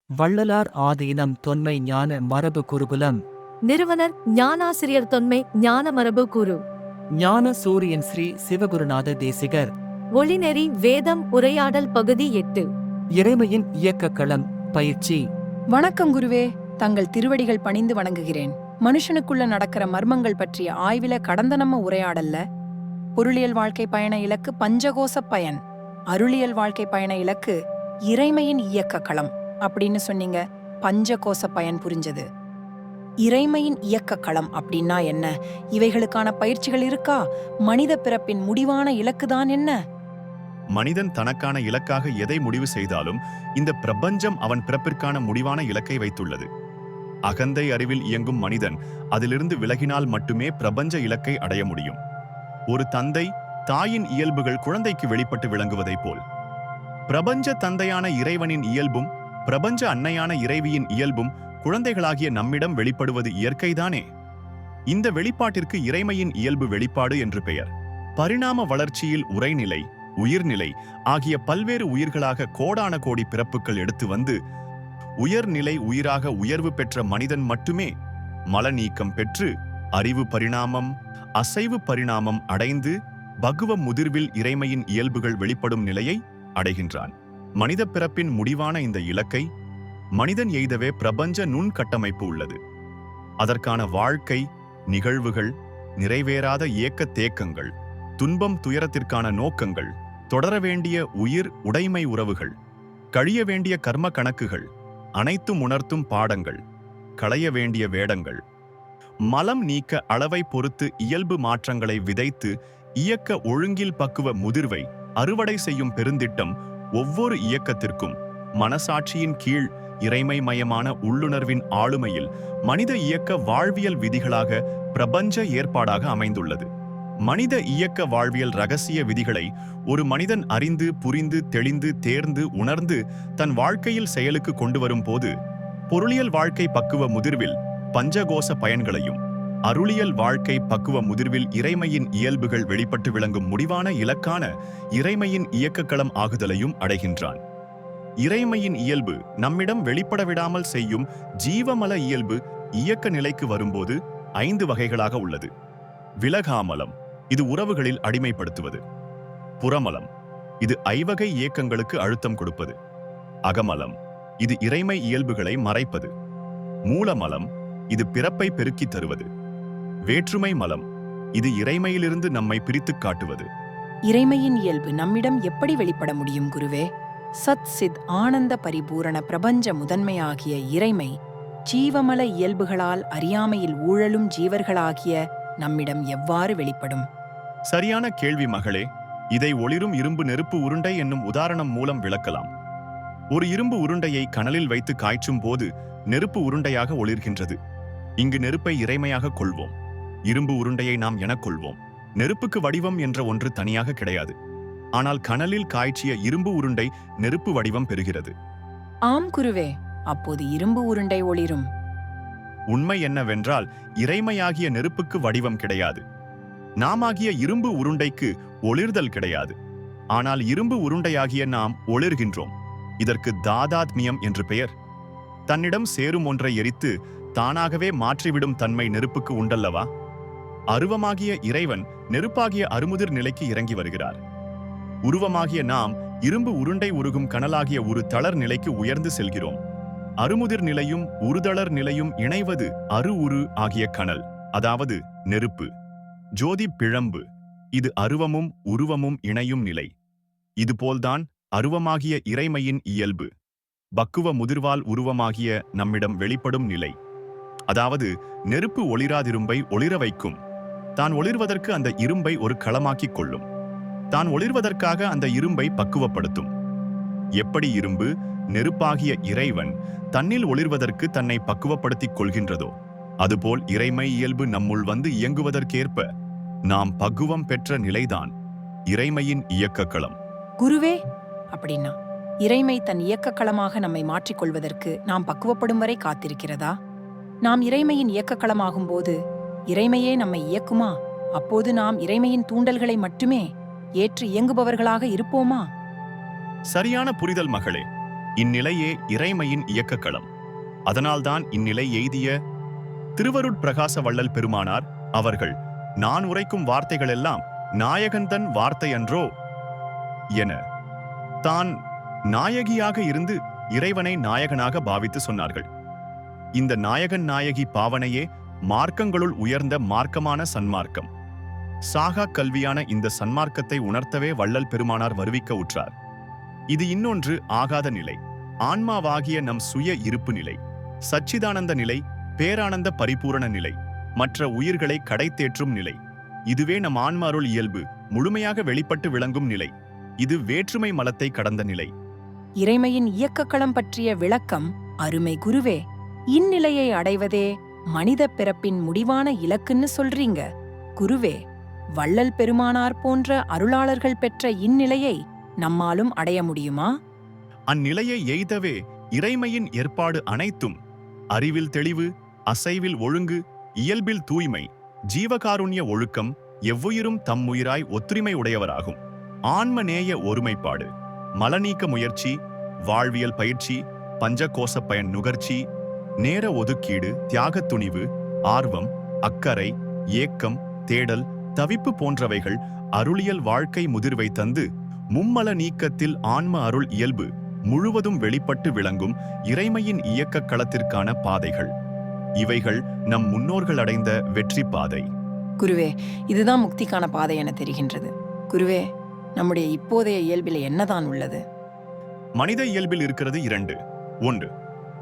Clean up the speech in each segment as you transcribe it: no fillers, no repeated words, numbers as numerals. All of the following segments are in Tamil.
வள்ளலார் ஆதீனம் தொன்மை ஞான மரபு குருகுலம். நிறுவனர் ஞானாசிரியர் தொன்மை ஞான மரபு குரு. ஞான சூரியன் ஸ்ரீ சிவகுருநாத தேசிகர். ஒளிநெறி வேதம் உரையாடல் பகுதி 8. இறைமையின் இயக்கக்களம் பயிற்சி. வணக்கம் குருவே, தங்கள் திருவடிகள் பணிந்து வணங்குகிறேன். மனுஷனுக்குள்ள நடக்கிற மர்மங்கள் பற்றிய ஆய்வில கடந்த நம்ம உரையாடல்ல பொருளியல் வாழ்க்கை பயண இலக்கு பஞ்சகோச பயன், அருளியல் வாழ்க்கை பயண இலக்கு இறைமையின் இயக்க களம் அப்படின்னு சொன்னீங்க. பஞ்சகோச பயன் புரிஞ்சது. இறைமையின் இயக்க களம் அப்படின்னா என்ன? இவைகளுக்கான பயிற்சிகள் இருக்கா? மனித பிறப்பின் முடிவான இலக்குதான் என்ன? மனிதன் தனக்கான இலக்காக எதை முடிவு செய்தாலும் இந்த பிரபஞ்சம் அவன் பிறப்பிற்கான முடிவான இலக்கை வைத்துள்ளது. அகந்தை அறிவில் இயங்கும் மனிதன் அதிலிருந்து விலகினால் மட்டுமே பிரபஞ்ச இலக்கை அடைய முடியும். ஒரு தந்தை தாயின் இயல்புகள் குழந்தைக்கு வெளிப்பட்டு விளங்குவதைப் போல் பிரபஞ்ச தந்தையான இறைவனின் இயல்பும் பிரபஞ்ச அன்னையான இறைவியின் இயல்பும் குழந்தைகளாகிய நம்மிடம் வெளிப்படுவது இயற்கைதானே. இந்த வெளிப்பாட்டிற்கு இறைமையின் இயல்பு வெளிப்பாடு என்று பெயர். பரிணாம வளர்ச்சியில் உரைநிலை, உயிர்நிலை ஆகிய பல்வேறு உயிர்களாக கோடான கோடி பிறப்புகள் எடுத்து வந்து உயர்நிலை உயிராக உயர்வு பெற்ற மனிதன் மட்டுமே மல நீக்கம் பெற்று அறிவு பரிணாமம், அசைவு பரிணாமம் அடைந்து பகுவ முதிர்வில் இறைமையின் இயல்புகள் வெளிப்படும் நிலையை அடைகின்றான். மனித பிறப்பின் முடிவான இந்த இலக்கை மனிதன் எய்தவே பிரபஞ்ச நுண்கட்டமைப்பு உள்ளது. அதற்கான வாழ்க்கை நிகழ்வுகள், நிறைவேறாத ஏக்க தேக்கங்கள், துன்பம் துயரத்திற்கான நோக்கங்கள், தொடர வேண்டிய உயிர் உடைமை உறவுகள், கழிய வேண்டிய கர்ம கணக்குகள், அனைத்தும் உணர்த்தும் பாடங்கள், களைய வேண்டிய வேடங்கள், மலம் நீக்க அளவை பொறுத்து இயல்பு மாற்றங்களை விதைத்து இயக்க ஒழுங்கில் பக்குவ முதிர்வை அறுவடை செய்யும் பெருந்திட்டம் ஒவ்வொரு இயக்கத்திற்கும் மனசாட்சியின் கீழ் இறைமை மயமான உள்ளுணர்வின் ஆளுமையில் மனித இயக்க வாழ்வியல் விதிகளாக பிரபஞ்ச ஏற்பாடாக அமைந்துள்ளது. மனித இயக்க வாழ்வியல் இரகசிய விதிகளை ஒரு மனிதன் அறிந்து புரிந்து தெளிந்து தேர்ந்து உணர்ந்து தன் வாழ்க்கையில் செயலுக்கு கொண்டு வரும் போது பொருளியல் வாழ்க்கை பக்குவ முதிர்வில் பஞ்சகோச பயன்களையும், அருளியல் வாழ்க்கை பக்குவ முதிர்வில் இறைமையின் இயல்புகள் வெளிப்பட்டு விளங்கும் முடிவான இலக்கான இறைமையின் இயக்கக்களம் ஆகுதலையும் அடைகின்றான். இறைமையின் இயல்பு நம்மிடம் வெளிப்பட விடாமல் செய்யும் ஜீவமல இயல்பு இயக்க நிலைக்கு வரும்போது 5 வகைகளாக உள்ளது. விலகாமலம், இது உறவுகளில் அடிமைப்படுத்துவது. புறமலம், இது ஐவகை இயக்கங்களுக்கு அழுத்தம் கொடுப்பது. அகமலம், இது இறைமை இயல்புகளை மறைப்பது. மூலமலம், இது பிறப்பை பெருக்கித் தருவது. வேற்றுமை மலம், இது இறைமையிலிருந்து நம்மை பிரித்துக் காட்டுவது. இறைமையின் இயல்பு நம்மிடம் எப்படி வெளிப்பட முடியும் குருவே? சத் சித் ஆனந்த பரிபூரண பிரபஞ்ச முதன்மையாகிய இறைமை ஜீவமல இயல்புகளால் அறியாமையில் ஊழலும் ஜீவர்களாகிய நம்மிடம் எவ்வாறு வெளிப்படும்? சரியான கேள்வி மகளே. இதை ஒளிரும் இரும்பு நெருப்பு உருண்டை என்னும் உதாரணம் மூலம் விளக்கலாம். ஒரு இரும்பு உருண்டையை கனலில் வைத்து காய்ச்சும் போது நெருப்பு உருண்டையாக ஒளிர்கின்றது. இங்கு நெருப்பை இறைமையாக கொள்வோம். இரும்பு உருண்டையை நாம் எனக் கொள்வோம். நெருப்புக்கு வடிவம் என்ற ஒன்று தனியாக கிடையாது. ஆனால் கனலில் காய்ச்சிய இரும்பு உருண்டை நெருப்பு வடிவம் பெறுகிறது. ஆம் குருவே, அப்போது இரும்பு உருண்டை ஒளிரும். உண்மை என்னவென்றால் இறைமையாகிய நெருப்புக்கு வடிவம் கிடையாது. நாமாகிய இரும்பு உருண்டைக்கு ஒளிர்தல் கிடையாது. ஆனால் இரும்பு உருண்டையாகிய நாம் ஒளிர்கின்றோம். இதற்கு தாதாத்மியம் என்று பெயர். தன்னிடம் சேரும் ஒன்றை எரித்து தானாகவே மாற்றிவிடும் தன்மை நெருப்புக்கு உண்டல்லவா? அருவமாகிய இறைவன் நெருப்பாகிய அருமுதிர் நிலைக்கு இறங்கி வருகிறார். உருவமாகிய நாம் இரும்பு உருண்டை உருகும் கனலாகிய ஒரு தளர் நிலைக்கு உயர்ந்து செல்கிறோம். அருமுதிர் நிலையும் உருதளர் நிலையும் இணைவது அரு உரு ஆகிய கனல், அதாவது நெருப்பு. ஜோதி பிழம்பு, இது அருவமும் உருவமும் இணையும் நிலை. இதுபோல்தான் அருவமாகிய இறைமையின் இயல்பு பக்குவ முதிர்வால் உருவமாகிய நம்மிடம் வெளிப்படும் நிலை. அதாவது நெருப்பு ஒளிராதிரும்பை ஒளிர வைக்கும். தான் ஒளிர்வதற்கு அந்த இரும்பை ஒரு களமாக்கிக் கொள்ளும். தான் ஒளிர்வதற்காக அந்த இரும்பை பக்குவப்படுத்தும். எப்படி இரும்பு நெருப்பாகிய இறைவன் தன்னில் ஒளிர்வதற்கு தன்னை பக்குவப்படுத்திக் கொள்கின்றதோ, அதுபோல் இறைமை இயல்பு நம்முள் வந்து இயங்குவதற்கேற்ப நாம் பக்குவம் பெற்ற நிலைதான் இறைமையின் இயக்கக்களம். குருவே, அப்படின்னா இறைமை தன் இயக்கக்களமாக நம்மை மாற்றிக்கொள்வதற்கு நாம் பக்குவப்படும் வரை காத்திருக்கிறதா? நாம் இறைமையின் இயக்கக்களமாகும் போது இறைமையே நம்மை இயக்குமா? அப்போது நாம் இறைமையின் தூண்டல்களை மட்டுமே ஏற்று இயங்குபவர்களாக இருப்போமா? சரியான புரிதல் மகளே. இந்நிலையே இறைமையின் இயக்கக்களம். அதனால்தான் இந்நிலை எய்திய திருவருட்பிரகாச வள்ளல் பெருமானார் அவர்கள், நான் உரைக்கும் வார்த்தைகளெல்லாம் நாயகன்தன் வார்த்தையன்றோ என தான் நாயகியாக இருந்து இறைவனை நாயகனாக பாவித்து சொன்னார்கள். இந்த நாயகன் நாயகி பாவனையே மார்க்கங்களுள் உயர்ந்த மார்க்கமான சன்மார்க்கம். சாகா கல்வியான இந்த சன்மார்க்கத்தை உணர்த்தவே வள்ளல் பெருமானார் வருவிக்க உற்றார். இது இன்னொன்று ஆகாத நிலை, ஆன்மாவாகிய நம் சுய இருப்பு நிலை, சச்சிதானந்த நிலை, பேரானந்த பரிபூரண நிலை, மற்ற உயிர்களை கடைத்தேற்றும் நிலை. இதுவே நம் ஆன்ம அருள் இயல்பு முழுமையாக வெளிப்பட்டு விளங்கும் நிலை. இது வேற்றுமை மலத்தை கடந்த நிலை. இறைமையின் இயக்கக்களம் பற்றிய விளக்கம் அருமை குருவே. இந்நிலையை அடைவதே மனித பிறப்பின் முடிவான இலக்குன்னு சொல்றீங்க குருவே. வள்ளல் பெருமானார் போன்ற அருளாளர்கள் பெற்ற இந்நிலையை நம்மாலும் அடைய முடியுமா? அந்நிலையை எய்தவே இறைமையின் ஏற்பாடு அனைத்தும் அறிவில் தெளிவு, அசைவில் ஒழுங்கு, இயல்பில் தூய்மை, ஜீவகாருண்ய ஒழுக்கம், எவ்வுயிரும் தம்முயிராய் ஒத்துரிமை உடையவராகும். ஆன்மநேய ஒருமைப்பாடு, மலநீக்க முயற்சி, வாழ்வியல் பயிற்சி, பஞ்சகோச பயன் நுகர்ச்சி, நேர ஒதுக்கீடு, தியாகத் துணிவு, ஆர்வம், அக்கறை, ஏக்கம், தேடல், தவிப்பு போன்றவைகள் அருளியல் வாழ்க்கை முதிர்வை தந்து மும்மல நீக்கத்தில் ஆன்ம அருள் இயல்பு முழுவதும் வெளிப்பட்டு விளங்கும் இறைமையின் இயக்கக் களத்திற்கான பாதைகள். இவைகள் நம் முன்னோர்கள் அடைந்த வெற்றி பாதை. குருவே, இதுதான் முக்திக்கான பாதை என தெரிகின்றது. குருவே, நம்முடைய இப்போதைய இயல்பில் என்னதான் உள்ளது? மனித இயல்பில் இருக்கிறது 2. 1.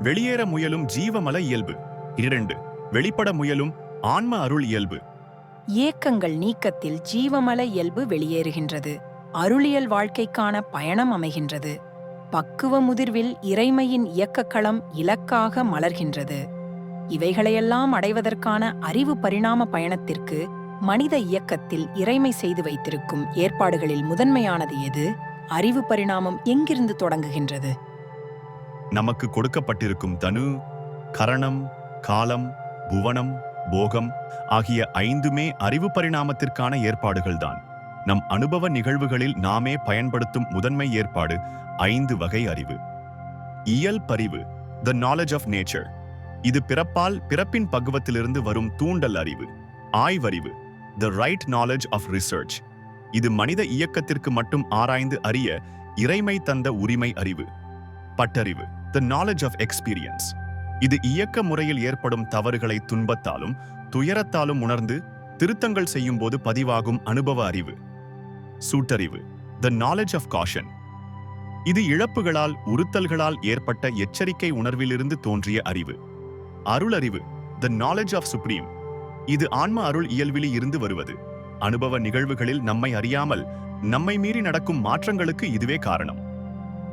வெளியேற முயலும் ஜீவமல இயல்பு. 2. வெளிப்பட முயலும் ஆன்ம அருள் இயல்பு. ஏக்கங்கள் நீக்கத்தில் ஜீவமல இயல்பு வெளியேறுகின்றது. அருளியல் வாழ்க்கைக்கான பயணம் அமைகின்றது. பக்குவ முதிர்வில் இறைமையின் இயக்கக்களம் இலக்காக மலர்கின்றது. இவைகளையெல்லாம் அடைவதற்கான அறிவு பரிணாம பயணத்திற்கு மனித இயக்கத்தில் இறைமை செய்து வைத்திருக்கும் ஏற்பாடுகளில் முதன்மையானது எது? அறிவு பரிணாமம் எங்கிருந்து தொடங்குகின்றது? நமக்கு கொடுக்கப்பட்டிருக்கும் தனு, கரணம், காலம், புவனம், போகம் ஆகிய 5மே அறிவு பரிணாமத்திற்கான ஏற்பாடுகள்தான். நம் அனுபவ நிகழ்வுகளில் நாமே பயன்படுத்தும் முதன்மை ஏற்பாடு 5 வகை அறிவு. இயல் பரிவு, த நாலேஜ் ஆஃப் நேச்சர். இது பிறப்பால் பிறப்பின் பக்குவத்திலிருந்து வரும் தூண்டல் அறிவு. ஆய்வறிவு, the right knowledge of research. இது மனித இயக்கத்திற்கு மட்டும் ஆராய்ந்து அறிய இறைமை தந்த உரிமை அறிவு. பட்டறிவு, த நாலேஜ் ஆஃப் எக்ஸ்பீரியன்ஸ். இது இயக்க முறையில் ஏற்படும் தவறுகளை துன்பத்தாலும் துயரத்தாலும் உணர்ந்து திருத்தங்கள் செய்யும் போது பதிவாகும் அனுபவ அறிவு. சூட்டறிவு, த நாலேஜ் ஆஃப் காஷன். இது இழப்புகளால் உறுத்தல்களால் ஏற்பட்ட எச்சரிக்கை உணர்விலிருந்து தோன்றிய அறிவு. அருளறிவு, த நாலேஜ் ஆஃப் சுப்ரீம். இது ஆன்ம அருள் இயல்பிலி இருந்து வருவது. அனுபவ நிகழ்வுகளில் நம்மை அறியாமல் நம்மை மீறி நடக்கும் மாற்றங்களுக்கு இதுவே காரணம்.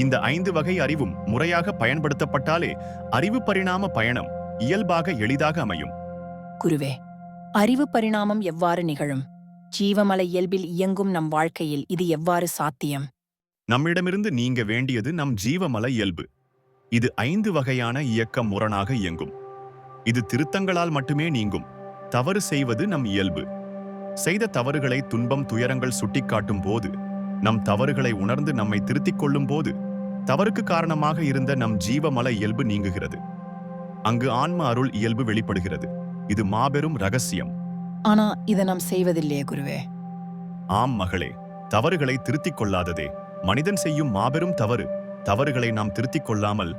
இந்த 5 வகை அறிவும் முறையாக பயன்படுத்தப்பட்டாலே அறிவு பரிணாம பயணம் இயல்பாக எளிதாக அமையும். குருவே, அறிவு பரிணாமம் எவ்வாறு நிகழும்? ஜீவமல இயல்பில் இயங்கும் நம் வாழ்க்கையில் இது எவ்வாறு சாத்தியம்? நம்மிடமிருந்து நீங்க வேண்டியது நம் ஜீவமல இயல்பு. இது 5 வகையான இயக்க முரணாக இயங்கும். இது திருத்தங்களால் மட்டுமே நீங்கும். தவறு செய்வது நம் இயல்பு. செய்த தவறுகளை துன்பம் துயரங்கள் சுட்டிக்காட்டும் போது, நம் தவறுகளை உணர்ந்து நம்மை திருத்திக் கொள்ளும் போது, தவறுக்கு காரணமாக இருந்த நம் ஜீவமல இயல்பு நீங்குகிறது. அங்கு ஆன்ம அருள் இயல்பு வெளிப்படுகிறது. இது மாபெரும் ரகசியம். ஆனா இதை நாம் செய்வதில்லையே குருவே. ஆம் மகளே, தவறுகளை திருத்திக் கொள்ளாததே மனிதன் செய்யும் மாபெரும் தவறு. தவறுகளை நாம் திருத்திக் கொள்ளாமல்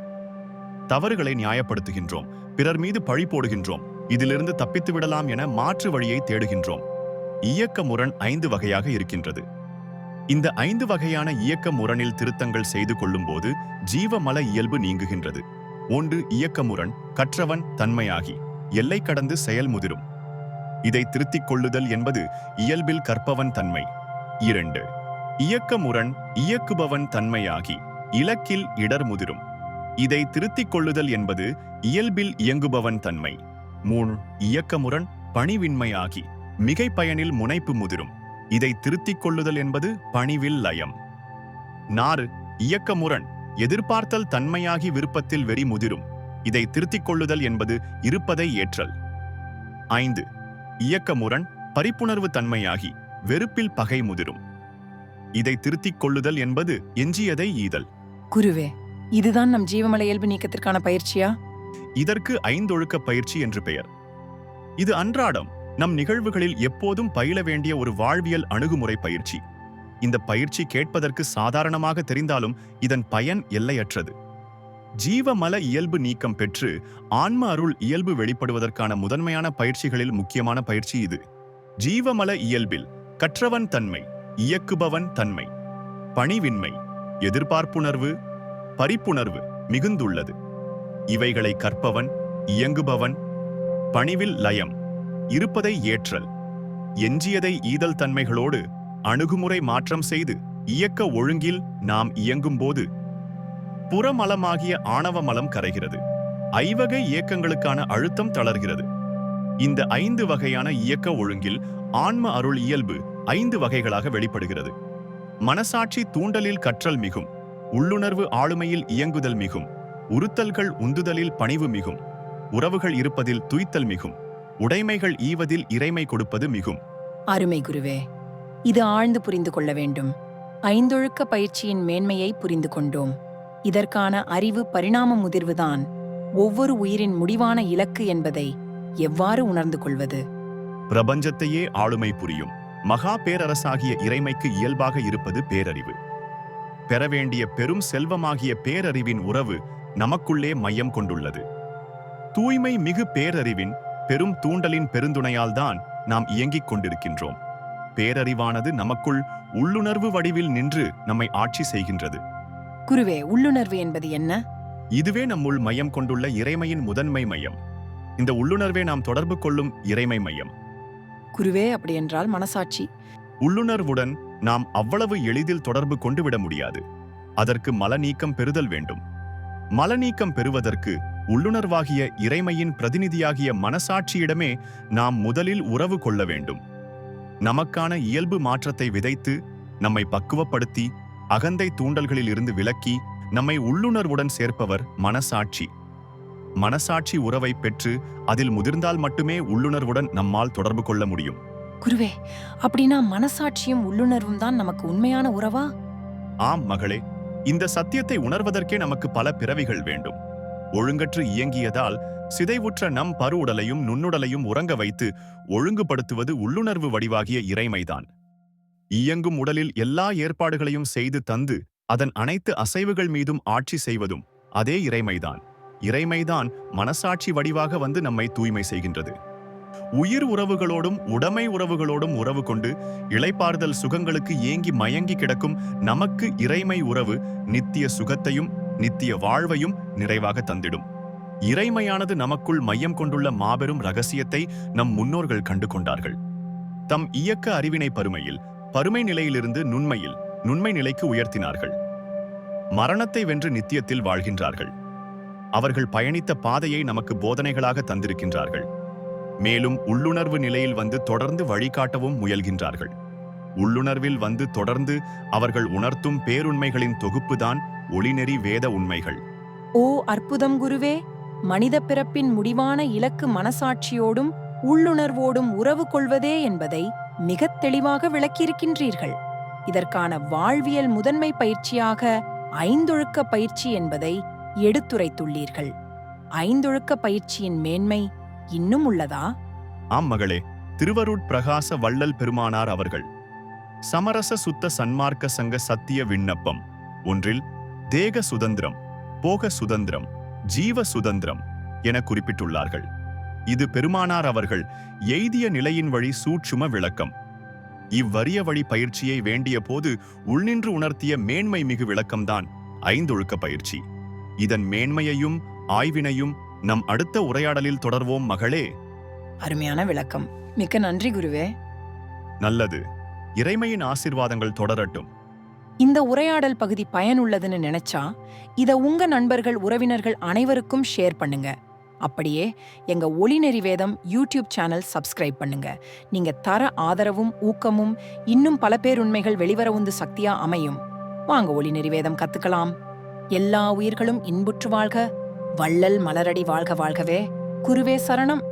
தவறுகளை நியாயப்படுத்துகின்றோம், பிறர் மீது பழி போடுகின்றோம், இதிலிருந்து தப்பித்து விடலாம் என மாற்று வழியை தேடுகின்றோம். இயக்க முரண் 5 வகையாக இருக்கின்றது. இந்த 5 வகையான இயக்க முரணில் திருத்தங்கள் செய்து கொள்ளும் போது ஜீவமல இயல்பு நீங்குகின்றது. 1. இயக்க முரண், கற்றவன் தன்மையாகி எல்லை கடந்து செயல் முதிரும். இதை திருத்திக் கொள்ளுதல் என்பது இயல்பில் கற்பவன் தன்மை. 2. இயக்க முரண், இயக்குபவன் தன்மையாகி இலக்கில் இடர் முதிரும். இதை திருத்திக் கொள்ளுதல் என்பது இயல்பில் இயங்குபவன் தன்மை. 3. இயக்க முரண், பணிவின்மையாகி மிகை பயனில் முனைப்பு முதிரும். இதை திருத்திக் கொள்ளுதல் என்பது பணிவில் லயம். 4. இயக்க முரண், எதிர்பார்த்தல் தன்மையாகி விருப்பத்தில் வெறி முதிரும். இதை திருத்திக் கொள்ளுதல் என்பது இருப்பதை ஏற்றல். 5. இயக்க முரண், பரிப்புணர்வு தன்மையாகி வெறுப்பில் பகை முதிரும். இதை திருத்திக் கொள்ளுதல் என்பது எஞ்சியதை ஈதல். குருவே, இதுதான் நம் ஜீவமலை இயல்பு நீக்கத்திற்கான பயிற்சியா? இதற்கு ஐந்தொழுக்க பயிற்சி என்று பெயர். இது அன்றாடம் நம் நிகழ்வுகளில் எப்போதும் பயில வேண்டிய ஒரு வாழ்வியல் அணுகுமுறை பயிற்சி. இந்த பயிற்சி கேட்பதற்கு சாதாரணமாக தெரிந்தாலும் இதன் பயன் எல்லையற்றது. ஜீவமல இயல்பு நீக்கம் பெற்று ஆன்ம அருள் இயல்பு வெளிப்படுவதற்கான முதன்மையான பயிற்சிகளில் முக்கியமான பயிற்சி இது. ஜீவமல இயல்பில் கற்றவன் தன்மை, இயக்குபவன் தன்மை, பணிவின்மை, எதிர்பார்ப்புணர்வு, பரிப்புணர்வு மிகுந்துள்ளது. இவைகளை கற்பவன், இயங்குபவன், பணிவில் லயம், இருப்பதை ஏற்றல், எஞ்சியதை ஈதல் தன்மைகளோடு அணுகுமுறை மாற்றம் செய்து இயக்க ஒழுங்கில் நாம் இயங்கும்போது புறமலமாகிய ஆணவ மலம் கரைகிறது. ஐவகை இயக்கங்களுக்கான அழுத்தம் தளர்கிறது. இந்த 5 வகையான இயக்க ஒழுங்கில் ஆன்ம அருள் இயல்பு 5 வகைகளாக வெளிப்படுகிறது. மனசாட்சி தூண்டலில் கற்றல் மிகும், உள்ளுணர்வு ஆளுமையில் இயங்குதல் மிகும், உறுத்தல்கள் உந்துதலில் பணிவு மிகும், உறவுகள் இருப்பதில் துய்த்தல் மிகும், உடைமைகள் ஈவதில் இறைமை கொடுப்பது மிகும். அருமை குருவே, இது ஆழ்ந்து புரிந்து கொள்ள வேண்டும். ஐந்தொழுக்க பயிற்சியின் மேன்மையை புரிந்து கொண்டோம். இதற்கான அறிவு பரிணாம முதிர்வுதான் ஒவ்வொரு உயிரின் முடிவான இலக்கு என்பதை எவ்வாறு உணர்ந்து கொள்வது? பிரபஞ்சத்தையே ஆளுமை புரியும் மகா பேரரசாகிய இறைமைக்கு இயல்பாக இருப்பது பேரறிவு. பெற வேண்டிய பெரும் செல்வமாகிய பேரறிவின் உறவு நமக்குள்ளே மையம் கொண்டுள்ளது. தூய்மை மிகு பேரறிவின் பெரும் தூண்டலின் பெருந்துணையால்தான் நாம் இயங்கிக் கொண்டிருக்கின்றோம். பேரறிவானது நமக்குள் உள்ளுணர்வு வடிவில் நின்று நம்மை ஆட்சி செய்கின்றது. குருவே, உள்ளுணர்வு என்பது என்ன? இதுவே நம்முள் மையம் கொண்டுள்ள இறைமையின் முதன்மை மையம். இந்த உள்ளுணர்வே நாம் தொடர்பு கொள்ளும் இறைமை மையம். குருவே, அப்படியென்றால் மனசாட்சி? உள்ளுணர்வுடன் நாம் அவ்வளவு எளிதில் தொடர்பு கொண்டு விட முடியாது. அதற்கு மலநீக்கம் பெறுதல் வேண்டும். மலநீக்கம் பெறுவதற்கு உள்ளுணர்வாகிய இறைமையின் பிரதிநிதியாகிய மனசாட்சியிடமே நாம் முதலில் உறவு கொள்ள வேண்டும். நமக்கான இயல்பு மாற்றத்தை விதைத்து நம்மை பக்குவப்படுத்தி அகந்தை தூண்டல்களில் இருந்து விலக்கி நம்மை உள்ளுணர்வுடன் சேர்ப்பவர் மனசாட்சி. மனசாட்சி உறவை பெற்று அதில் முதிர்ந்தால் மட்டுமே உள்ளுணர்வுடன் நம்மால் தொடர்பு கொள்ள முடியும். குருவே, அப்படின்னா மனசாட்சியும் உள்ளுணர்வும் தான் நமக்கு உண்மையான உறவா? ஆம் மகளே, இந்த சத்தியத்தை உணர்வதற்கே நமக்கு பல பிறவிகள் வேண்டும். ஒழுங்கற்று இயங்கியதால் சிதைவுற்ற நம் பரு உடலையும் நுண்ணுடலையும் உறங்க வைத்து ஒழுங்குபடுத்துவது உள்ளுணர்வு வடிவாகிய இறைமைதான். இயங்கும் உடலில் எல்லா ஏற்பாடுகளையும் செய்து தந்து அதன் அனைத்து அசைவுகள் மீதும் ஆட்சி செய்வதும் அதே இறைமைதான். இறைமைதான் மனசாட்சி வடிவாக வந்து நம்மை தூய்மை செய்கின்றது. உயிர் உறவுகளோடும் உடைமை உறவுகளோடும் உறவு கொண்டு இளைப்பாறுதல் சுகங்களுக்கு ஏங்கி மயங்கி கிடக்கும் நமக்கு இறைமை உறவு நித்திய சுகத்தையும் நித்திய வாழ்வையும் நிறைவாக தந்திடும். இறைமையானது நமக்குள் மையம் கொண்டுள்ள மாபெரும் ரகசியத்தை நம் முன்னோர்கள் கண்டு கொண்டார்கள். தம் இயக்க அறிவினை பருமை நிலையிலிருந்து நுண்மை நிலைக்கு உயர்த்தினார்கள். மரணத்தை வென்று நித்தியத்தில் வாழ்கின்றார்கள். அவர்கள் பயணித்த பாதையை நமக்கு போதனைகளாக தந்திருக்கின்றார்கள். மேலும் உள்ளுணர்வு நிலையில் வந்து தொடர்ந்து வழிகாட்டவும் முயல்கின்றார்கள். உள்ளுணர்வில் வந்து தொடர்ந்து அவர்கள் உணர்த்தும் பேருண்மைகளின் தொகுப்புதான் ஒளிநெறி வேத உண்மைகள். ஓ அற்புதம் குருவே! மனித பிறப்பின் முடிவான இலக்கு மனசாட்சியோடும் உள்ளுணர்வோடும் உறவு கொள்வதே என்பதை மிகத் தெளிவாக விளக்கியிருக்கின்றீர்கள். இதற்கான வாழ்வியல் முதன்மை பயிற்சியாக ஐந்தொழுக்க பயிற்சி என்பதை எடுத்துரைத்துள்ளீர்கள். ஐந்தொழுக்க பயிற்சியின் மேன்மை இன்னும் உள்ளதா? ஆம் மகளே, திருவருட் பிரகாச வள்ளல் பெருமானார் அவர்கள் சமரச சுத்த சன்மார்க்க சங்க சத்திய விண்ணப்பம் ஒன்றில் தேக சுதந்திரம், போக சுதந்திரம், ஜீவ சுதந்திரம் என குறிப்பிட்டுள்ளார்கள். இது பெருமானார் அவர்கள் எய்திய நிலையின் வழி சூட்சும விளக்கம். இவ்வரிய வழி பயிற்சியை வேண்டிய போது உள்நின்று உணர்த்திய மேன்மை மிகு விளக்கம்தான் ஐந்தொழுக்க பயிற்சி. இதன் மேன்மையையும் ஆய்வினையும் நம் அடுத்த உரையாடலில் தொடர்வோம் மகளே. அருமையான விளக்கம். மிக்க நன்றி குருவே. நல்லது. இறைமையின் ஆசீர்வாதங்கள் தொடரட்டும். இந்த உரையாடல் பகுதி பயனுள்ளதுன்னு நினைச்சா இத உங்க நண்பர்கள் உறவினர்கள் அனைவருக்கும் ஷேர் பண்ணுங்க. அப்படியே எங்க ஒளிநெறி வேதம் யூடியூப் சேனல் சப்ஸ்கிரைப் பண்ணுங்க. நீங்க தர ஆதரவும் ஊக்கமும் இன்னும் பல பேருண்மைகள் வெளிவர உந்து சக்தியா அமையும். வாங்க ஒளிநெறி வேதம் கத்துக்கலாம். எல்லா உயிர்களும் இன்புற்று வாழ்க. வள்ளல் மலரடி வாழ்க வாழ்கவே. குருவே சரணம்.